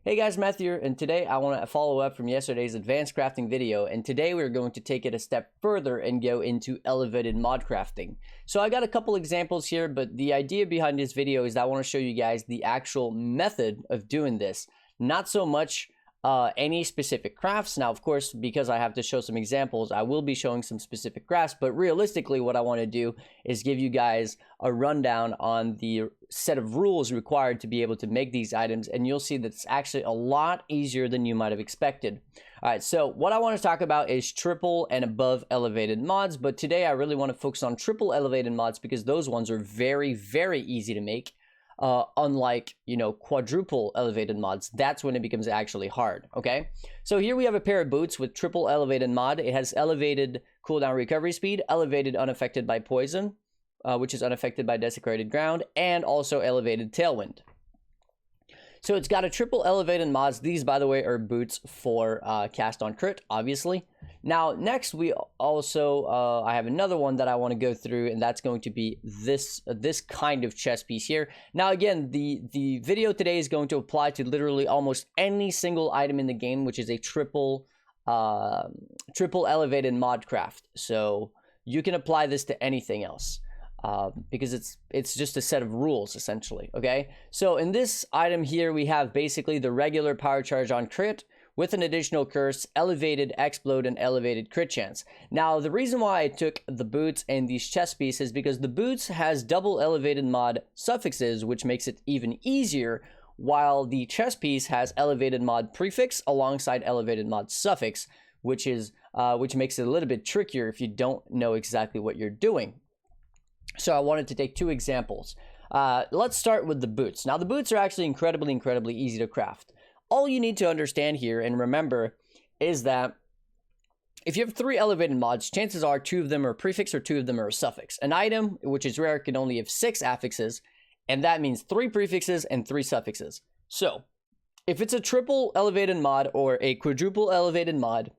Hey guys, Matthew here, and today I want to follow up from yesterday's advanced crafting video, and today we're going to take it a step further and go into elevated mod crafting. So I got a couple examples here, but the idea behind this video is that I want to show you guys the actual method of doing this, not so much any specific crafts. Now, of course, because I have to show some examples, I will be showing some specific crafts, but realistically what I want to do is give you guys a rundown on the set of rules required to be able to make these items, and you'll see that it's actually a lot easier than you might have expected. All right, so what I want to talk about is triple and above elevated mods, but today I really want to focus on triple elevated mods because those ones are very, very easy to make. Unlike, quadruple elevated mods, that's when it becomes actually hard. Okay, so here we have a pair of boots with triple elevated mod. It has elevated cooldown recovery speed, elevated unaffected by poison, which is unaffected by desecrated ground, and also elevated tailwind. So it's got a triple elevated mods. These, by the way, are boots for cast on crit, obviously. Now, next we also, I have another one that I want to go through, and that's going to be this kind of chest piece here. Now, again, the video today is going to apply to literally almost any single item in the game, which is a triple elevated mod craft. So you can apply this to anything else. Because it's just a set of rules, essentially. Okay, so in this item here we have basically the regular power charge on crit with an additional curse, elevated explode, and elevated crit chance. Now, the reason why I took the boots and these chest pieces is because the boots has double elevated mod suffixes, which makes it even easier, while the chest piece has elevated mod prefix alongside elevated mod suffix, which makes it a little bit trickier if you don't know exactly what you're doing. So I wanted to take two examples. Let's start with the boots. Now, the boots are actually incredibly easy to craft. All you need to understand here and remember is that if you have 3 elevated mods, chances are 2 of them are a prefix or 2 of them are a suffix. An item, which is rare, can only have 6 affixes, and that means 3 prefixes and 3 suffixes. So if it's a triple elevated mod or a quadruple elevated mod,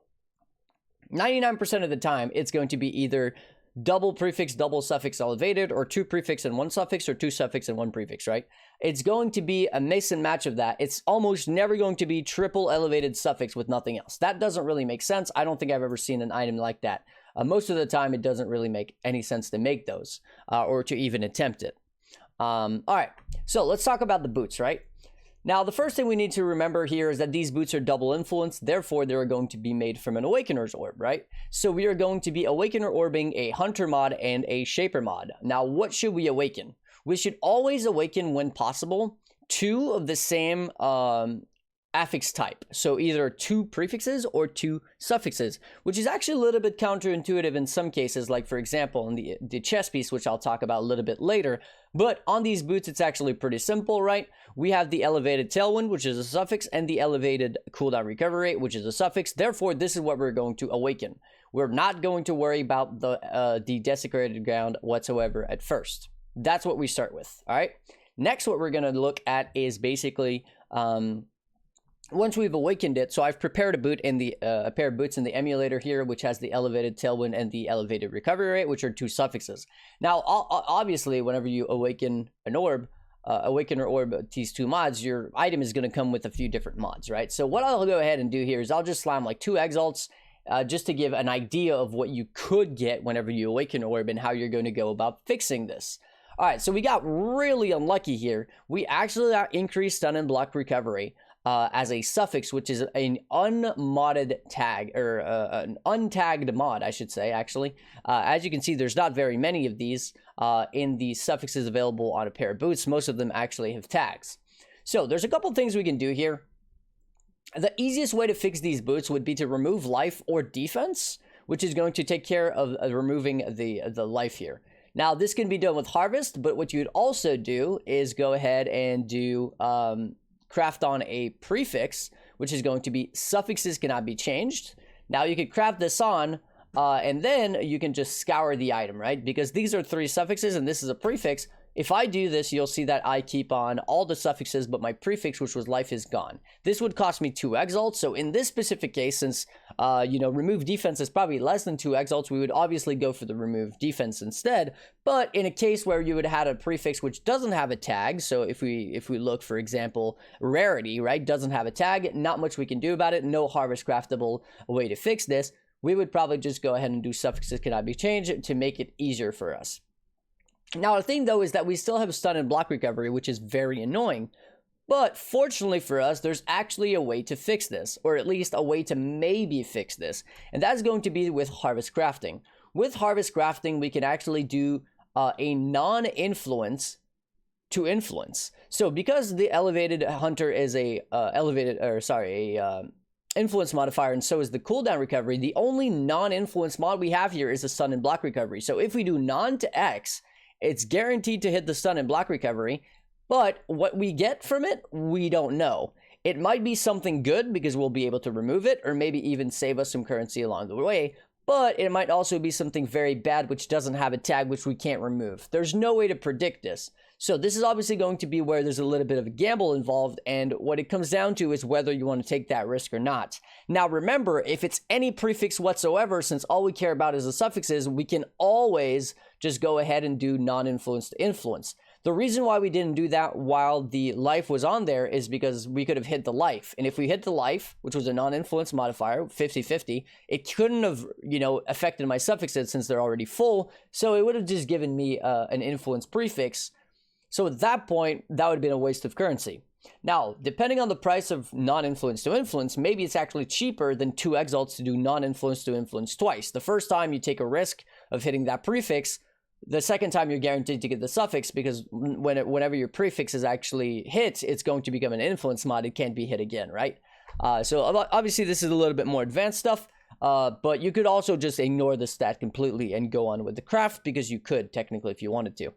99% of the time it's going to be either double prefix, double suffix elevated, or 2 prefix and 1 suffix, or 2 suffix and 1 prefix, right? It's going to be a mix and match of that. It's almost never going to be triple elevated suffix with nothing else. That doesn't really make sense. I don't think I've ever seen an item like that. Most of the time, it doesn't really make any sense to make those or to even attempt it. All right, so let's talk about the boots, right? Now, the first thing we need to remember here is that these boots are double influenced, therefore they're going to be made from an Awakener's Orb, right? So we are going to be Awakener Orbing a Hunter mod and a Shaper mod. Now, what should we awaken? We should always awaken, when possible, 2 of the same affix type. So either 2 prefixes or 2 suffixes, which is actually a little bit counterintuitive in some cases, like for example in the chest piece, which I'll talk about a little bit later. But on these boots, it's actually pretty simple, right? We have the elevated tailwind, which is a suffix, and the elevated cooldown recovery rate, which is a suffix. Therefore, this is what we're going to awaken. We're not going to worry about the desecrated ground whatsoever at first. That's what we start with, all right? Next, what we're going to look at is basically once we've awakened it. So I've prepared a boot in a pair of boots in the emulator here, which has the elevated tailwind and the elevated recovery rate, which are 2 suffixes. Now, obviously, whenever you awaken an orb, Awakener Orb, these 2 mods, your item is going to come with a few different mods, right? So what I'll go ahead and do here is I'll just slam like 2 exalts just to give an idea of what you could get whenever you awaken an orb and how you're going to go about fixing this. All right, so we got really unlucky here. We actually got increased stun and block recovery as a suffix, which is an unmodded tag, or an untagged mod, I should say, actually. As you can see, there's not very many of these in the suffixes available on a pair of boots. Most of them actually have tags. So there's a couple things we can do here. The easiest way to fix these boots would be to remove life or defense, which is going to take care of removing the life here. Now, this can be done with harvest, but what you'd also do is go ahead and do craft on a prefix, which is going to be suffixes cannot be changed. Now, you could craft this on, and then you can just scour the item, right? Because these are 3 suffixes and this is a prefix. if I do this, you'll see that I keep on all the suffixes, but my prefix, which was life, is gone. This would cost me 2 exalts. So in this specific case, since, remove defense is probably less than 2 exalts, we would obviously go for the remove defense instead. But in a case where you would have had a prefix which doesn't have a tag, so if we look, for example, rarity, right, doesn't have a tag, not much we can do about it, no harvest craftable way to fix this, we would probably just go ahead and do suffixes cannot be changed to make it easier for us. Now, the thing, though, is that we still have stun and block recovery, which is very annoying. But fortunately for us, there's actually a way to fix this, or at least a way to maybe fix this. And that's going to be with harvest crafting. With harvest crafting, we can actually do a non-influence to influence. So because the elevated hunter is a influence modifier, and so is the cooldown recovery, the only non-influence mod we have here is a stun and block recovery. So if we do non to X, it's guaranteed to hit the stun and block recovery, but what we get from it, we don't know. It might be something good because we'll be able to remove it, or maybe even save us some currency along the way, but it might also be something very bad which doesn't have a tag which we can't remove. There's no way to predict this. So this is obviously going to be where there's a little bit of a gamble involved, and what it comes down to is whether you want to take that risk or not. Now remember, if it's any prefix whatsoever, since all we care about is the suffixes, we can always just go ahead and do non-influence to influence. The reason why we didn't do that while the life was on there is because we could have hit the life. And if we hit the life, which was a non-influence modifier, 50-50, it couldn't have, affected my suffixes since they're already full. So it would have just given me an influence prefix. So at that point, that would have been a waste of currency. Now, depending on the price of non-influence to influence, maybe it's actually cheaper than 2 exalts to do non-influence to influence twice. The first time you take a risk of hitting that prefix, the second time you're guaranteed to get the suffix, because whenever your prefix is actually hit, it's going to become an influence mod. It can't be hit again, right? So obviously this is a little bit more advanced stuff, but you could also just ignore the stat completely and go on with the craft, because you could technically if you wanted to.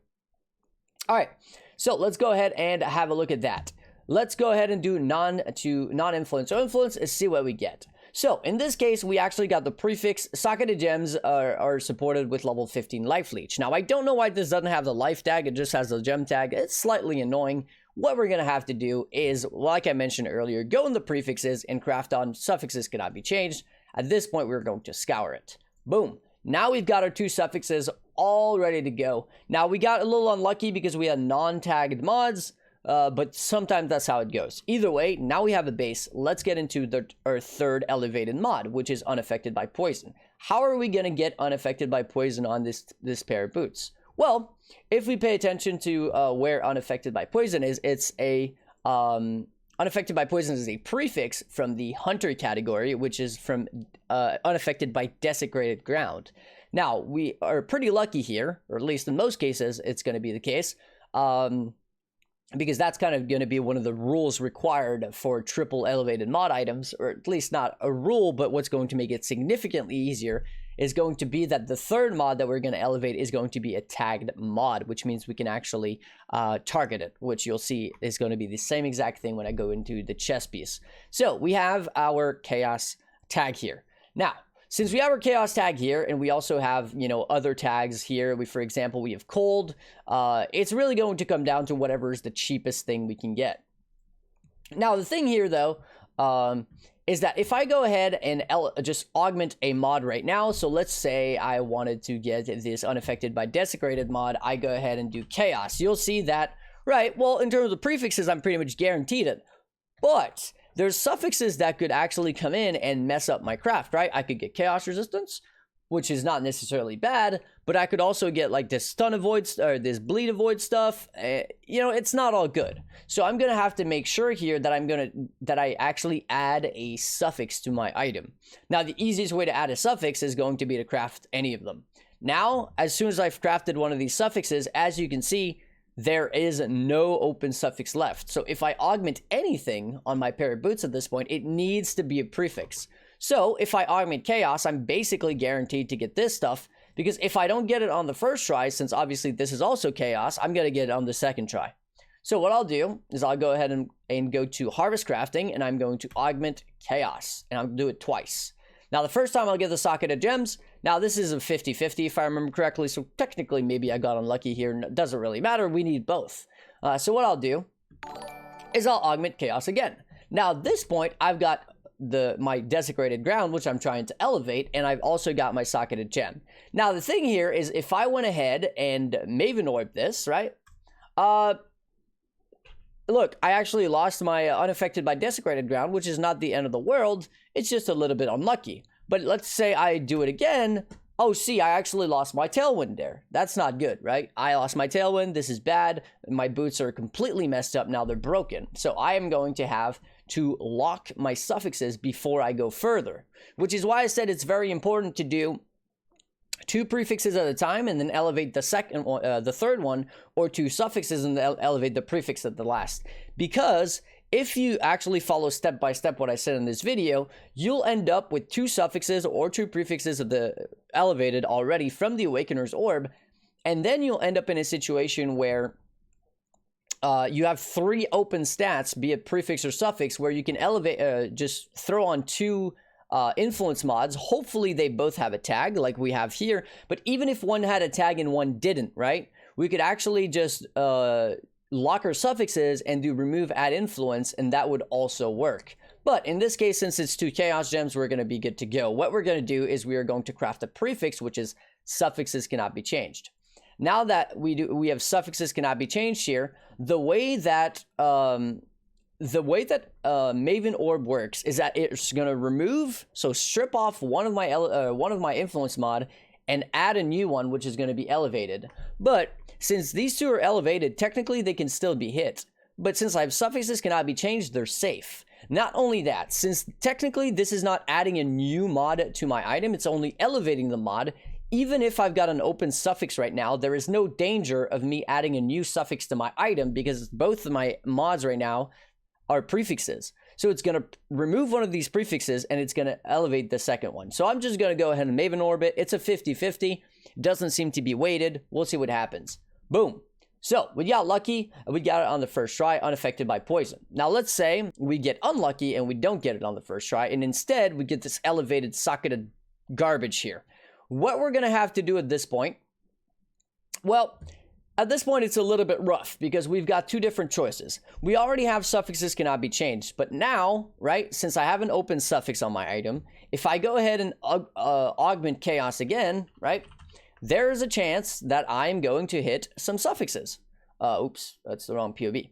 All right, so let's go ahead and have a look at that. Let's go ahead and do non-influence or influence and see what we get. So in this case, we actually got the prefix. Socketed gems are supported with level 15 life leech. Now, I don't know why this doesn't have the life tag. It just has the gem tag. It's slightly annoying. What we're going to have to do is, like I mentioned earlier, go in the prefixes and craft on suffixes cannot be changed. At this point, we're going to scour it. Boom. Now we've got our 2 suffixes all ready to go. Now, we got a little unlucky because we had non-tagged mods. But sometimes that's how it goes. Either way, now we have a base. Let's get into our third elevated mod, which is unaffected by poison. How are we going to get unaffected by poison on this pair of boots? Well, if we pay attention to where unaffected by poison is, it's a unaffected by poison is a prefix from the hunter category, which is from unaffected by desecrated ground. Now, we are pretty lucky here, or at least in most cases, it's going to be the case. Because that's kind of going to be one of the rules required for triple elevated mod items, or at least not a rule, but what's going to make it significantly easier is going to be that the third mod that we're going to elevate is going to be a tagged mod, which means we can actually target it, which you'll see is going to be the same exact thing when I go into the chest piece. So we have our chaos tag here. Now, since we have our chaos tag here, and we also have, other tags here, for example, we have cold, it's really going to come down to whatever is the cheapest thing we can get. Now, the thing here, though, is that if I go ahead and just augment a mod right now, so let's say I wanted to get this unaffected by desecrated mod, I go ahead and do chaos. You'll see that, right, well, in terms of prefixes, I'm pretty much guaranteed it, but there's suffixes that could actually come in and mess up my craft, right? I could get chaos resistance, which is not necessarily bad, but I could also get like this stun avoid or this bleed avoid stuff. It's not all good. So I'm gonna have to make sure here that I actually add a suffix to my item. Now, the easiest way to add a suffix is going to be to craft any of them. Now, as soon as I've crafted one of these suffixes, as you can see, there is no open suffix left. So if I augment anything on my pair of boots at this point, it needs to be a prefix. So if I augment chaos, I'm basically guaranteed to get this stuff, because if I don't get it on the first try, since obviously this is also chaos, I'm going to get it on the second try. So what I'll do is I'll go ahead and go to harvest crafting, and I'm going to augment chaos, and I'll do it twice. Now, the first time I'll get the socketed gems. Now, this is a 50-50 if I remember correctly, so technically maybe I got unlucky here. It doesn't really matter. We need both. So what I'll do is I'll augment chaos again. Now, at this point, I've got my desecrated ground, which I'm trying to elevate, and I've also got my socketed gem. Now, the thing here is if I went ahead and Maven Orb this, right? Look, I actually lost my unaffected by desecrated ground, which is not the end of the world. It's just a little bit unlucky. But let's say I do it again. Oh, see, I actually lost my tailwind there. That's not good, right? I lost my tailwind. This is bad. My boots are completely messed up. Now they're broken. So I am going to have to lock my suffixes before I go further, which is why I said it's very important to do 2 prefixes at a time and then elevate the third one, or 2 suffixes and elevate the prefix at the last. Because if you actually follow step by step what I said in this video, you'll end up with 2 suffixes or 2 prefixes of the elevated already from the Awakener's Orb, and then you'll end up in a situation where you have 3 open stats, be it prefix or suffix, where you can elevate, just throw on 2 influence mods. Hopefully they both have a tag like we have here, but even if one had a tag and one didn't, right, we could actually just lock our suffixes and do remove add influence, and that would also work. But in this case, since it's 2 chaos gems, we're going to be good to go. What we're going to do is we are going to craft a prefix, which is suffixes cannot be changed. Now that we have suffixes cannot be changed here, the way that Maven Orb works is that it's going to remove, so strip off one of my influence mod and add a new one, which is going to be elevated. But since these 2 are elevated, technically they can still be hit. But since I have suffixes cannot be changed, they're safe. Not only that, since technically this is not adding a new mod to my item, it's only elevating the mod. Even if I've got an open suffix right now, there is no danger of me adding a new suffix to my item because both of my mods right now are prefixes. So it's going to remove one of these prefixes and it's going to elevate the second one. So I'm just going to go ahead and Maven Orb it. It's a 50-50. Doesn't seem to be weighted. We'll see what happens. Boom. So we got lucky. We got it on the first try, unaffected by poison. Now let's say we get unlucky and we don't get it on the first try, and instead we get this elevated socketed garbage here. What we're going to have to do at this point, well, at this point, it's a little bit rough because we've got 2 different choices. We already have suffixes cannot be changed, but now, right, since I have an open suffix on my item, if I go ahead and augment chaos again, right, there is a chance that I'm going to hit some suffixes. Oops, that's the wrong POV.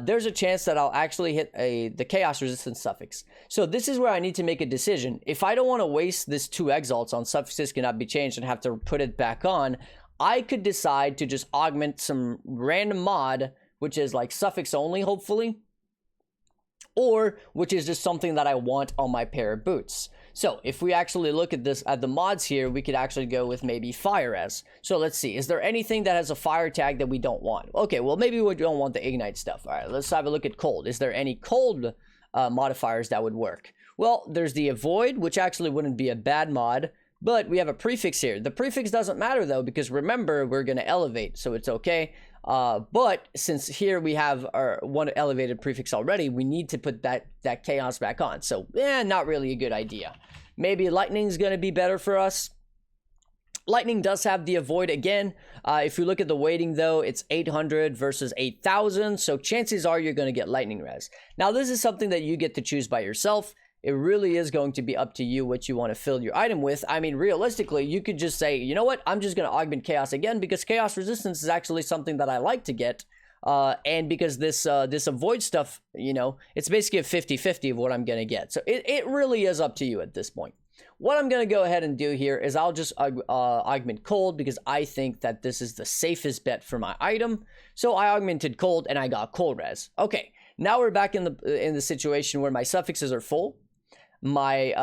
There's a chance that I'll actually hit the chaos resistance suffix. So this is where I need to make a decision. If I don't want to waste this 2 exalts on suffixes cannot be changed and have to put it back on, I could decide to just augment some random mod, which is like suffix only, hopefully, or which is just something that I want on my pair of boots. So if we actually look at the mods here, we could actually go with maybe fire as. So let's see, is there anything that has a fire tag that we don't want? Okay, well, maybe we don't want the ignite stuff. All right, let's have a look at cold. Is there any cold modifiers that would work? Well, there's the avoid, which actually wouldn't be a bad mod, but we have a prefix here. The prefix doesn't matter though, because remember, we're going to elevate, so it's okay. But since here we have our one elevated prefix already, we need to put that chaos back on. So, not really a good idea. Maybe lightning's going to be better for us. Lightning does have the avoid again. If you look at the weighting though, it's 800 versus 8,000. So chances are you're going to get lightning res. Now this is something that you get to choose by yourself. It really is going to be up to you what you want to fill your item with. I mean, realistically, you could just say, you know what, I'm just going to augment chaos again because chaos resistance is actually something that I like to get. And because this avoid stuff, you know, it's basically a 50-50 of what I'm going to get. So it really is up to you at this point. What I'm going to go ahead and do here is I'll just augment cold because I think that this is the safest bet for my item. So I augmented cold and I got cold res. Okay, now we're back in the situation where my suffixes are full. My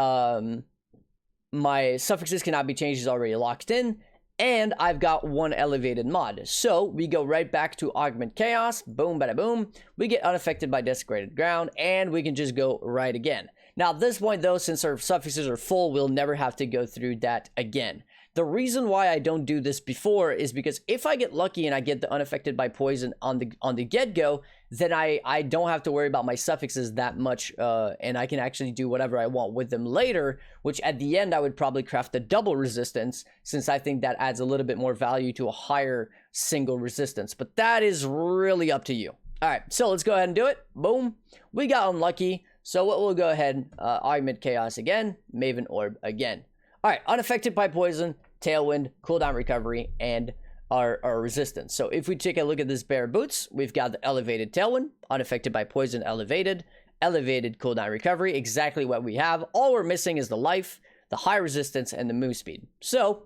suffixes cannot be changed is already locked in, and I've got one elevated mod. So we go right back to augment chaos, boom, bada boom. We get unaffected by desecrated ground, and we can just go right again. Now at this point though, since our suffixes are full, we'll never have to go through that again. The reason why I don't do this before is because if I get lucky and I get the unaffected by poison on the get-go, then I don't have to worry about my suffixes that much, and I can actually do whatever I want with them later, which at the end I would probably craft a double resistance, since I think that adds a little bit more value to a higher single resistance. But that is really up to you. All right, so let's go ahead and do it. Boom. We got unlucky. So what we'll go ahead, augment chaos again, Maven orb again. All right, unaffected by poison, tailwind, cooldown recovery, and our resistance. So if we take a look at this pair of boots, we've got the elevated tailwind, unaffected by poison, elevated cooldown recovery, exactly what we have. All we're missing is the life, the high resistance, and the move speed. So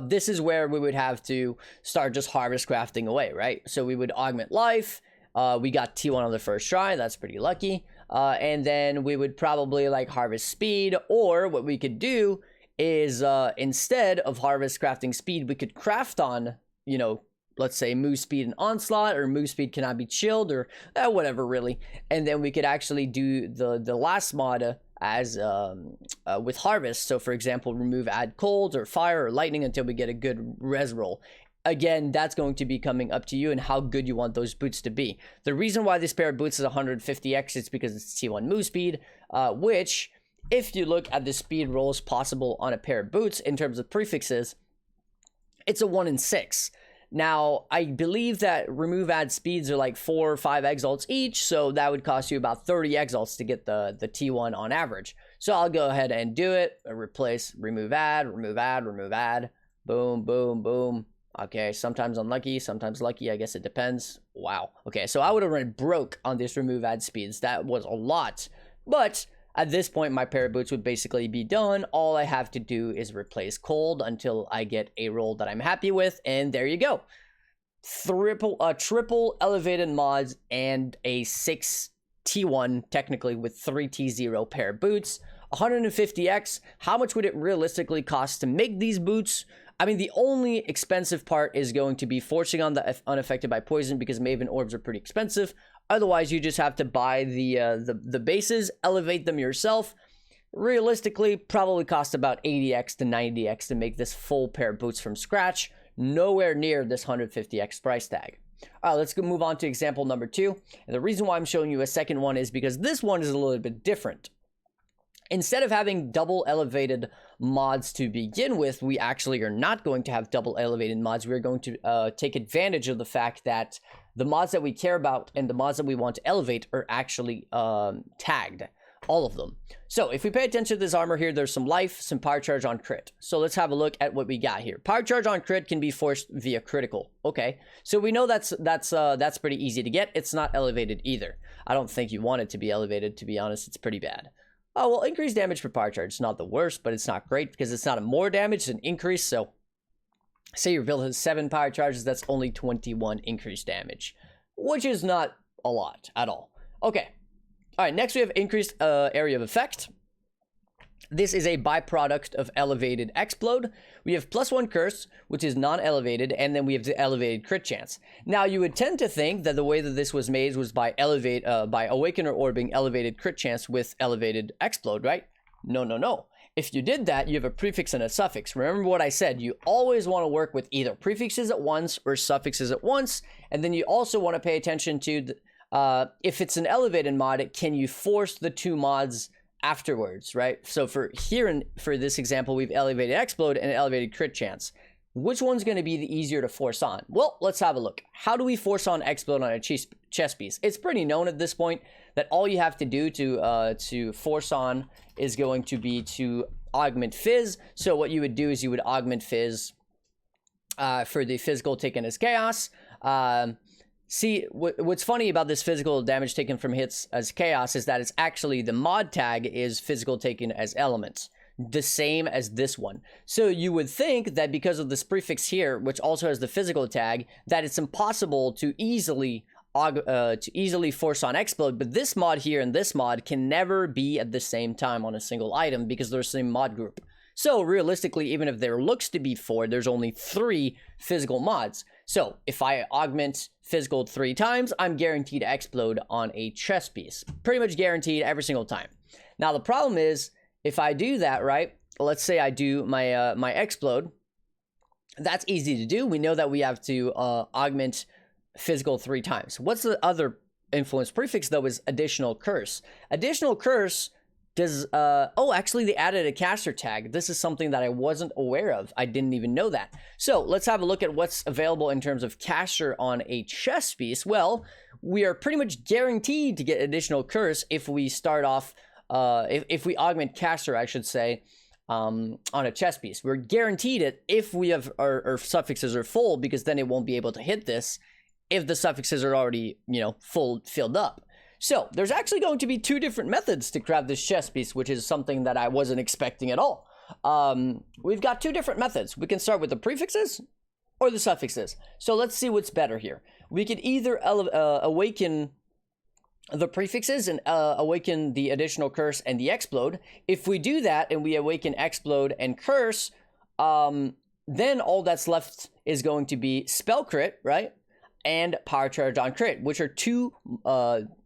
this is where we would have to start just harvest crafting away, right? So we would augment life. We got T1 on the first try. That's pretty lucky. And then we would probably like harvest speed, or what we could do is instead of harvest crafting speed, we could craft on, you know, let's say move speed and onslaught, or move speed cannot be chilled, or whatever really. And then we could actually do the last mod as with harvest. So for example, remove add cold or fire or lightning until we get a good res roll. Again, that's going to be coming up to you and how good you want those boots to be. The reason why this pair of boots is 150x is because it's T1 move speed, which, if you look at the speed rolls possible on a pair of boots in terms of prefixes, it's a 1 in 6. Now, I believe that remove add speeds are like 4 or 5 exalts each, so that would cost you about 30 exalts to get the T1 on average. So I'll go ahead and do it. Replace remove add, remove add, remove add. Boom, boom, boom. Okay, sometimes unlucky, sometimes lucky. I guess it depends. Wow. Okay, so I would have run broke on this remove add speeds. That was a lot. But at this point, my pair of boots would basically be done. All I have to do is replace cold until I get a roll that I'm happy with. And there you go. Triple elevated mods and a 6 T1, technically with 3 T0 pair of boots. 150x. How much would it realistically cost to make these boots? I mean, the only expensive part is going to be forcing on the unaffected by poison, because Maven orbs are pretty expensive. Otherwise, you just have to buy the bases, elevate them yourself. Realistically, probably cost about 80x to 90x to make this full pair of boots from scratch. Nowhere near this 150x price tag. All right, let's go move on to example number 2. And the reason why I'm showing you a second one is because this one is a little bit different. Instead of having double elevated mods to begin with, we actually are not going to have double elevated mods. We're going to take advantage of the fact that the mods that we care about and the mods that we want to elevate are actually tagged, all of them. So if we pay attention to this armor here, there's some life, some power charge on crit. So let's have a look at what we got here. Power charge on crit can be forced via critical. Okay, so we know that's pretty easy to get. It's not elevated either. I don't think you want it to be elevated, to be honest. It's pretty bad. Oh, well, increased damage for power charge is not the worst, but it's not great because it's not a more damage, it's an increase. So say your build has 7 power charges, that's only 21 increased damage, which is not a lot at all. Okay. All right, next we have increased area of effect. This is a byproduct of elevated explode. We have +1 curse, which is non-elevated, and then we have the elevated crit chance. Now, you would tend to think that the way that this was made was by awakener orbing elevated crit chance with elevated explode, right? No, no, no. If you did that, you have a prefix and a suffix. Remember what I said, you always want to work with either prefixes at once or suffixes at once, and then you also want to pay attention to, if it's an elevated mod, can you force the 2 mods afterwards, right? So for this example, we've elevated explode and elevated crit chance. Which one's going to be the easier to force on? Well, let's have a look. How do we force on explode on a chest piece? It's pretty known at this point that all you have to do to force on is going to be to augment fizz. So what you would do is you would augment fizz for the physical taken as chaos. See, what's funny about this physical damage taken from hits as chaos is that it's actually the mod tag is physical taken as elements, the same as this one. So you would think that because of this prefix here, which also has the physical tag, that it's impossible to easily force on explode, but this mod here and this mod can never be at the same time on a single item because they're the same mod group. So realistically, even if there looks to be 4, there's only 3 physical mods. So if I augment physical 3 times, I'm guaranteed to explode on a chest piece. Pretty much guaranteed every single time. Now the problem is, if I do that, right, let's say I do my explode, that's easy to do. We know that we have to augment physical 3 times. What's the other influence prefix though is additional curse. Additional curse does, oh, actually they added a caster tag. This is something that I wasn't aware of. I didn't even know that. So let's have a look at what's available in terms of caster on a chess piece. Well, we are pretty much guaranteed to get additional curse if we start off, if we augment caster, I should say, on a chess piece. We're guaranteed it if we have our suffixes are full, because then it won't be able to hit this if the suffixes are already, you know, filled up. So there's actually going to be 2 different methods to craft this chess piece, which is something that I wasn't expecting at all. We've got 2 different methods. We can start with the prefixes or the suffixes. So let's see what's better here. We could either awaken the prefixes and awaken the additional curse and the explode. If we do that and we awaken explode and curse, then all that's left is going to be spell crit, right? And power charge on crit, which are 2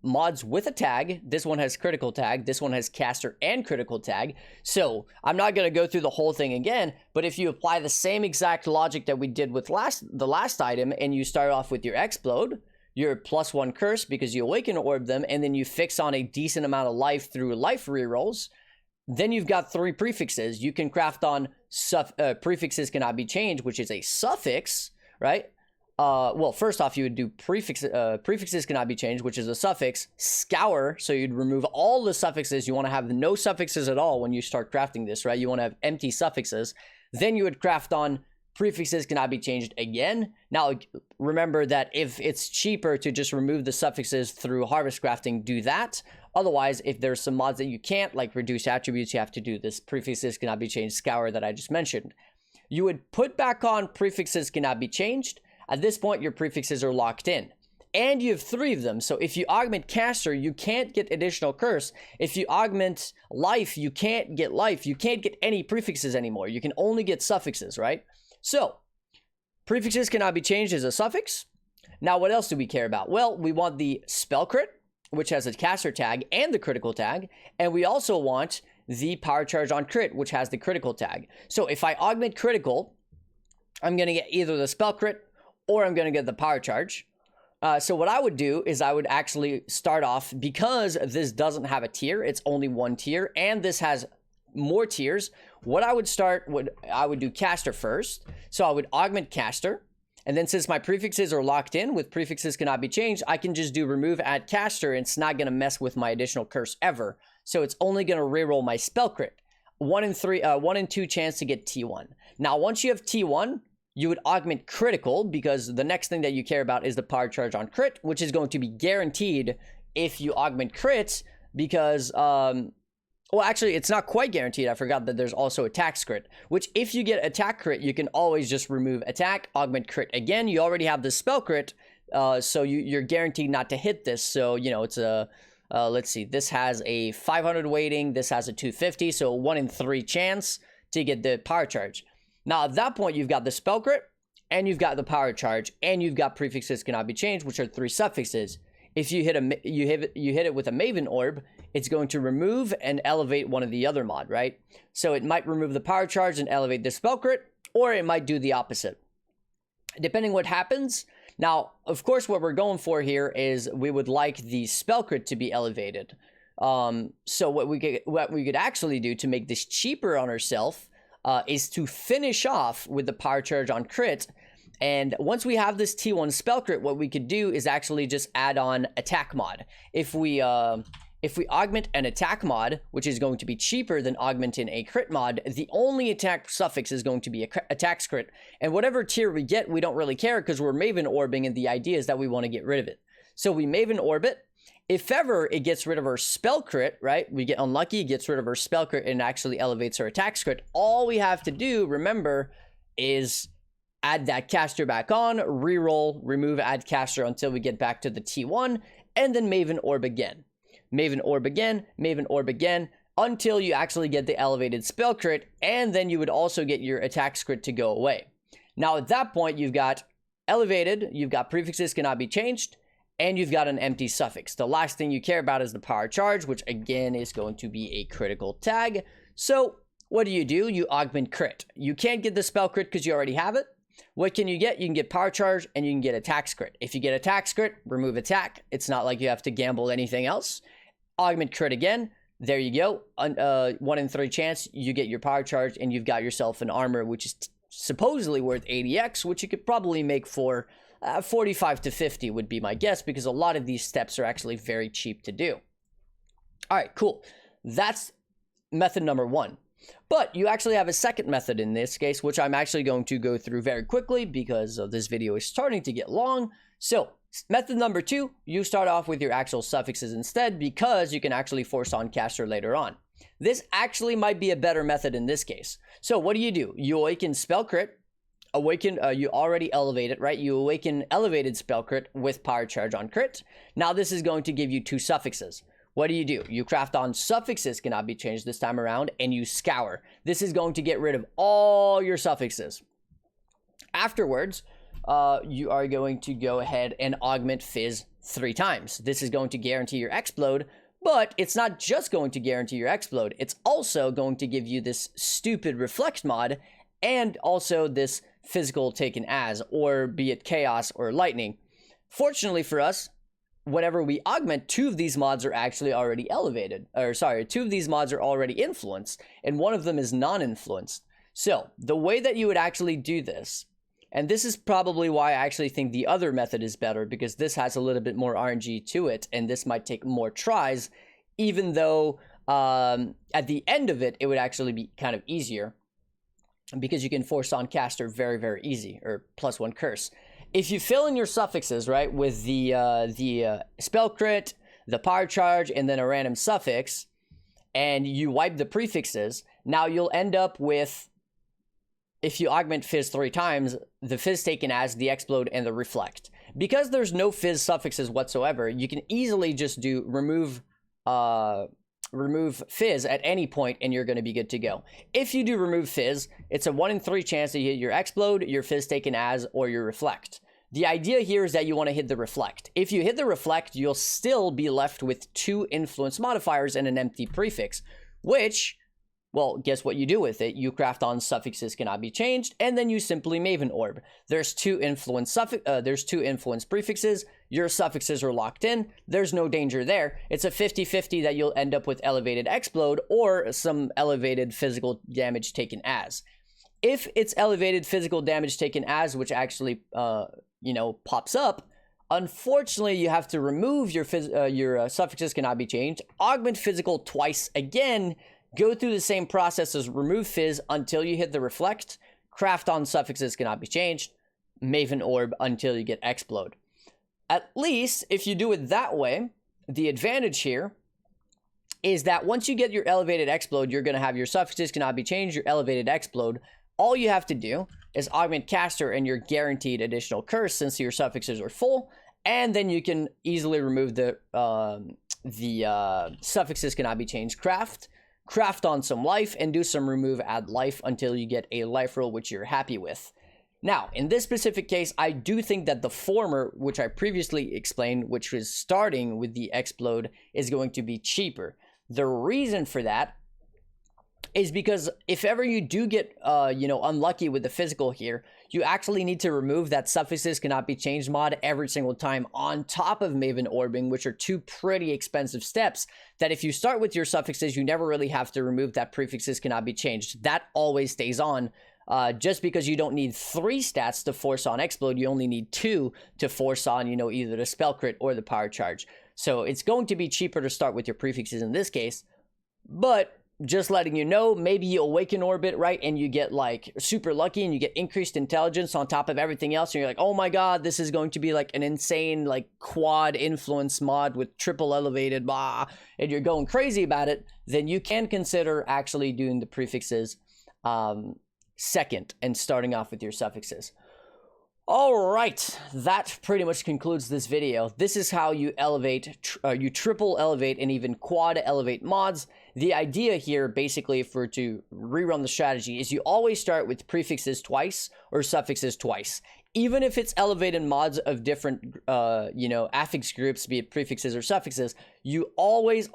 mods with a tag. This one has critical tag, this one has caster and critical tag. So I'm not going to go through the whole thing again, but if you apply the same exact logic that we did with the last item, and you start off with your explode, your +1 curse because you awaken orb them, and then you fix on a decent amount of life through life rerolls, then you've got 3 prefixes. You can craft on prefixes cannot be changed, which is a suffix, right? Well, first off, you would do prefixes cannot be changed, which is a suffix. Scour, so you'd remove all the suffixes. You want to have no suffixes at all when you start crafting this, right? You want to have empty suffixes. Then you would craft on prefixes cannot be changed again. Now, remember that if it's cheaper to just remove the suffixes through harvest crafting, do that. Otherwise, if there's some mods that you can't, like reduce attributes, you have to do this prefixes cannot be changed scour that I just mentioned. You would put back on prefixes cannot be changed. At this point, your prefixes are locked in. And you have 3 of them. So if you augment caster, you can't get additional curse. If you augment life, you can't get life. You can't get any prefixes anymore. You can only get suffixes, right? So prefixes cannot be changed as a suffix. Now, what else do we care about? Well, we want the spell crit, which has a caster tag and the critical tag. And we also want the power charge on crit, which has the critical tag. So if I augment critical, I'm going to get either the spell crit or I'm going to get the power charge. So what I would do is I would actually start off, because this doesn't have a tier, it's only 1 tier, and this has more tiers. What I would I would do caster first. So I would augment caster. And then since my prefixes are locked in with prefixes cannot be changed, I can just do remove add caster, and it's not going to mess with my additional curse ever. So it's only going to reroll my spell crit. 1 in 2 chance to get T1. Now, once you have T1, you would augment critical, because the next thing that you care about is the power charge on crit, which is going to be guaranteed if you augment crit, because, well, actually, it's not quite guaranteed. I forgot that there's also attack crit, which if you get attack crit, you can always just remove attack, augment crit again. You already have the spell crit, so you're guaranteed not to hit this. So, you know, it's a, let's see, this has a 500 weighting, this has a 250, so 1 in 3 chance to get the power charge. Now, at that point, you've got the spell crit, and you've got the power charge, and you've got prefixes cannot be changed, which are 3 suffixes. If you hit it with a Maven orb, it's going to remove and elevate one of the other mod, right? So it might remove the power charge and elevate the spell crit, or it might do the opposite, depending what happens. Now, of course, what we're going for here is we would like the spell crit to be elevated. So what we could actually do to make this cheaper on ourselves is to finish off with the power charge on crit. And once we have this T1 spell crit, what we could do is actually just add on attack mod. If we augment an attack mod, which is going to be cheaper than augmenting a crit mod, the only attack suffix is going to be attack crit. And whatever tier we get, we don't really care, because we're Maven orbing, and the idea is that we want to get rid of it. So we Maven orb it. If ever it gets rid of our spell crit, right? We get unlucky, it gets rid of our spell crit and actually elevates our attack crit. All we have to do, remember, is add that caster back on, reroll, remove add caster until we get back to the T1, and then Maven orb again. Maven orb again, Maven orb again, until you actually get the elevated spell crit, and then you would also get your attack crit to go away. Now at that point, you've got elevated, you've got prefixes cannot be changed, and you've got an empty suffix. The last thing you care about is the power charge, which again is going to be a critical tag. So what do? You augment crit. You can't get the spell crit because you already have it. What can you get? You can get power charge and you can get attack crit. If you get attack crit, remove attack. It's not like you have to gamble anything else. Augment crit again. There you go. 1 in 3 chance you get your power charge and you've got yourself an armor, which is supposedly worth 80x, which you could probably make for 45 to 50 would be my guess, because a lot of these steps are actually very cheap to do. All right, cool. That's method number 1. But you actually have a second method in this case, which I'm actually going to go through very quickly because this video is starting to get long. So method number 2, you start off with your actual suffixes instead, because you can actually force on caster later on. This actually might be a better method in this case. So what do? You awaken spell crit, you already elevate it, right? You awaken elevated spell crit with power charge on crit. Now this is going to give you 2 suffixes. What do? You craft on suffixes cannot be changed this time around, and you scour. This is going to get rid of all your suffixes. Afterwards, you are going to go ahead and augment fizz 3 times. This is going to guarantee your explode, but it's not just going to guarantee your explode. It's also going to give you this stupid reflect mod, and also this physical taken as, or be it chaos or lightning. Fortunately for us, whenever we augment, 2 of these mods are actually already elevated, or sorry, 2 of these mods are already influenced, and 1 of them is non-influenced. So the way that you would actually do this, and this is probably why I actually think the other method is better, because this has a little bit more RNG to it, and this might take more tries, even though at the end of it, it would actually be kind of easier, because you can force on caster very, very easy, or +1 curse. If you fill in your suffixes, right, with the spell crit, the power charge, and then a random suffix, and you wipe the prefixes, now you'll end up with, if you augment fizz 3 times, the fizz taken as, the explode, and the reflect. Because there's no fizz suffixes whatsoever, you can easily just do remove fizz at any point and you're going to be good to go. If you do remove fizz, it's a 1 in 3 chance that you hit your explode, your fizz taken as, or your reflect. The idea here is that you want to hit the reflect. If you hit the reflect, you'll still be left with 2 influence modifiers and an empty prefix, which, well, guess what you do with it? You craft on suffixes cannot be changed, and then you simply Maven Orb. There's 2 influence prefixes. Your suffixes are locked in. There's no danger there. It's a 50-50 that you'll end up with elevated explode or some elevated physical damage taken as. If it's elevated physical damage taken as, which actually, pops up, unfortunately, you have to remove your suffixes cannot be changed, augment physical twice again, go through the same process as remove fizz until you hit the reflect, craft on suffixes cannot be changed, Maven Orb until you get explode. At least, if you do it that way, the advantage here is that once you get your elevated explode, you're going to have your suffixes cannot be changed, your elevated explode. All you have to do is augment caster and you're guaranteed additional curse since your suffixes are full, and then you can easily remove the suffixes cannot be changed craft on some life, and do some remove add life until you get a life roll which you're happy with. Now, in this specific case, I do think that the former, which I previously explained, which was starting with the explode, is going to be cheaper. The reason for that is because if ever you do get, unlucky with the physical here, you actually need to remove that suffixes cannot be changed mod every single time on top of Maven Orbing, which are 2 pretty expensive steps that if you start with your suffixes, you never really have to remove that prefixes cannot be changed. That always stays on. Just because you don't need 3 stats to force on explode, you only need 2 to force on, either the spell crit or the power charge. So it's going to be cheaper to start with your prefixes in this case, but just letting you know, maybe you awaken orbit, right, and you get like super lucky and you get increased intelligence on top of everything else, and you're like, oh my god, this is going to be like an insane like quad influence mod with triple elevated and you're going crazy about it, then you can consider actually doing the prefixes second and starting off with your suffixes. All right, that pretty much concludes this video. This is how you elevate, you triple elevate and even quad elevate mods. The idea here, basically, if we're to rerun the strategy, is you always start with prefixes twice or suffixes twice. Even if it's elevated mods of different, affix groups, be it prefixes or suffixes, you always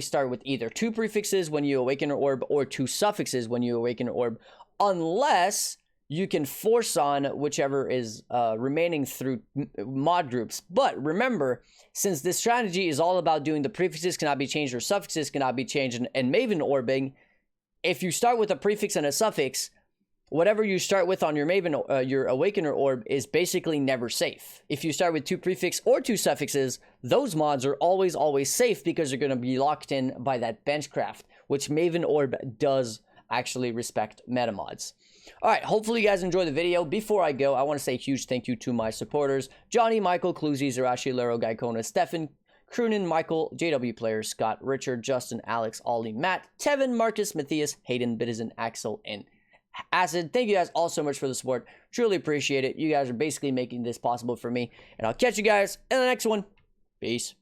start with either 2 prefixes when you awaken an orb or 2 suffixes when you awaken an orb, unless you can force on whichever is remaining through mod groups. But remember, since this strategy is all about doing the prefixes cannot be changed or suffixes cannot be changed and Maven orbing, if you start with a prefix and a suffix, whatever you start with on your Maven, your Awakener orb is basically never safe. If you start with 2 prefix or 2 suffixes, those mods are always safe because they're going to be locked in by that benchcraft, which Maven orb does actually respect meta mods. All right, hopefully you guys enjoy the video. Before I go, I want to say a huge thank you to my supporters: Johnny, Michael, Cluzy, Zerashi, Lero, Gaikona, Stefan, Croonin, Michael, JW Player, Scott, Richard, Justin, Alex, Ollie, Matt, Tevin, Marcus, Matthias, Hayden, Bitizen, Axel, and Acid. Thank you guys all so much for the support. Truly appreciate it. You guys are basically making this possible for me. And I'll catch you guys in the next one. Peace.